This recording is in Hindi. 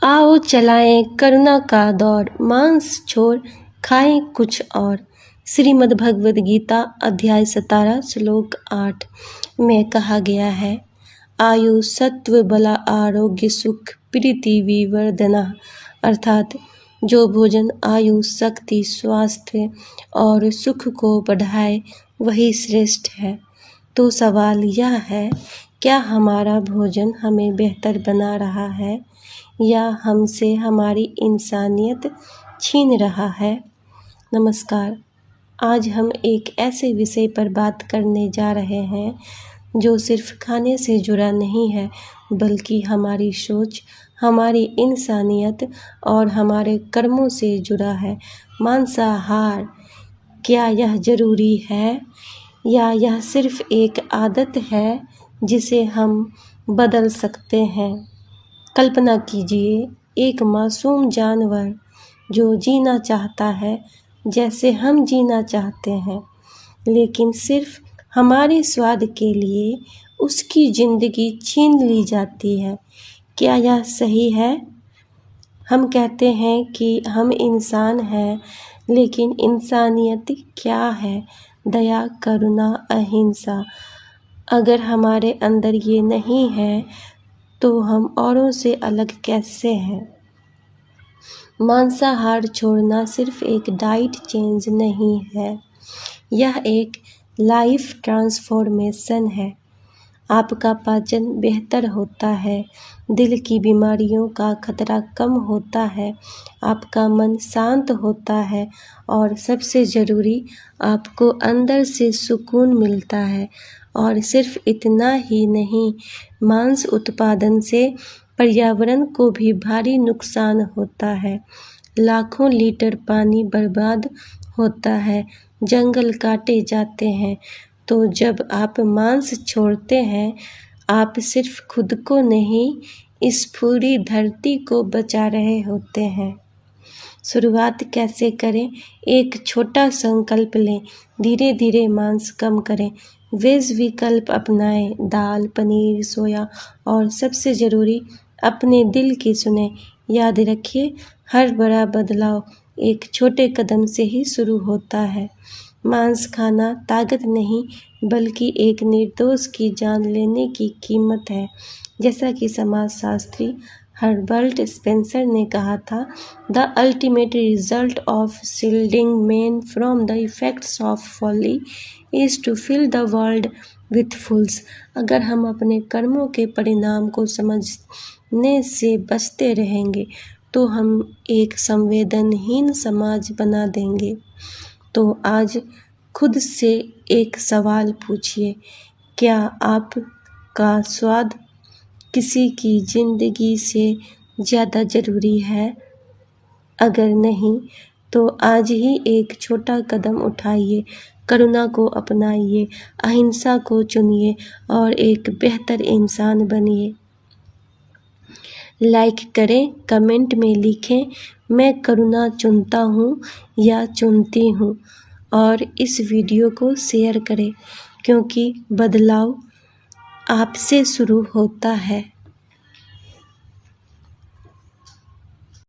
आओ चलाएं करुणा का दौर, मांस छोड़ खाएं कुछ और। श्रीमद् भगवद गीता अध्याय 17 श्लोक 8 में कहा गया है, आयु सत्व बला आरोग्य सुख प्रीति विवर्धना, अर्थात जो भोजन आयु शक्ति स्वास्थ्य और सुख को बढ़ाए वही श्रेष्ठ है। तो सवाल यह है, क्या हमारा भोजन हमें बेहतर बना रहा है या हमसे हमारी इंसानियत छीन रहा है? नमस्कार, आज हम एक ऐसे विषय पर बात करने जा रहे हैं जो सिर्फ खाने से जुड़ा नहीं है, बल्कि हमारी सोच, हमारी इंसानियत और हमारे कर्मों से जुड़ा है। मांसाहार, क्या यह जरूरी है या यह सिर्फ एक आदत है जिसे हम बदल सकते हैं? कल्पना कीजिए, एक मासूम जानवर जो जीना चाहता है जैसे हम जीना चाहते हैं, लेकिन सिर्फ हमारे स्वाद के लिए उसकी जिंदगी छीन ली जाती है। क्या यह सही है? हम कहते हैं कि हम इंसान हैं, लेकिन इंसानियत क्या है? दया, करुणा, अहिंसा। अगर हमारे अंदर ये नहीं है तो हम औरों से अलग कैसे हैं? मांसाहार छोड़ना सिर्फ एक डाइट चेंज नहीं है, यह एक लाइफ ट्रांसफॉर्मेशन है। आपका पाचन बेहतर होता है, दिल की बीमारियों का खतरा कम होता है, आपका मन शांत होता है और सबसे ज़रूरी, आपको अंदर से सुकून मिलता है। और सिर्फ इतना ही नहीं, मांस उत्पादन से पर्यावरण को भी भारी नुकसान होता है। लाखों लीटर पानी बर्बाद होता है, जंगल काटे जाते हैं। तो जब आप मांस छोड़ते हैं, आप सिर्फ खुद को नहीं, इस पूरी धरती को बचा रहे होते हैं। शुरुआत कैसे करें? एक छोटा संकल्प लें, धीरे धीरे मांस कम करें, वेज विकल्प अपनाएं, दाल, पनीर, सोया और सबसे ज़रूरी, अपने दिल की सुने। याद रखिए, हर बड़ा बदलाव एक छोटे कदम से ही शुरू होता है। मांस खाना ताकत नहीं, बल्कि एक निर्दोष की जान लेने की कीमत है। जैसा कि समाजशास्त्री हर्बर्ट स्पेंसर ने कहा था, the ultimate result of shielding man from the effects of folly is to fill the world with fools. अगर हम अपने कर्मों के परिणाम को समझने से बचते रहेंगे तो हम एक संवेदनहीन समाज बना देंगे। तो आज खुद से एक सवाल पूछिए, क्या आपका स्वाद किसी की जिंदगी से ज़्यादा ज़रूरी है? अगर नहीं, तो आज ही एक छोटा कदम उठाइए, करुणा को अपनाइए, अहिंसा को चुनिए और एक बेहतर इंसान बनिए। लाइक करें, कमेंट में लिखें, मैं करुणा चुनता हूँ या चुनती हूँ, और इस वीडियो को शेयर करें, क्योंकि बदलाव आपसे शुरू होता है।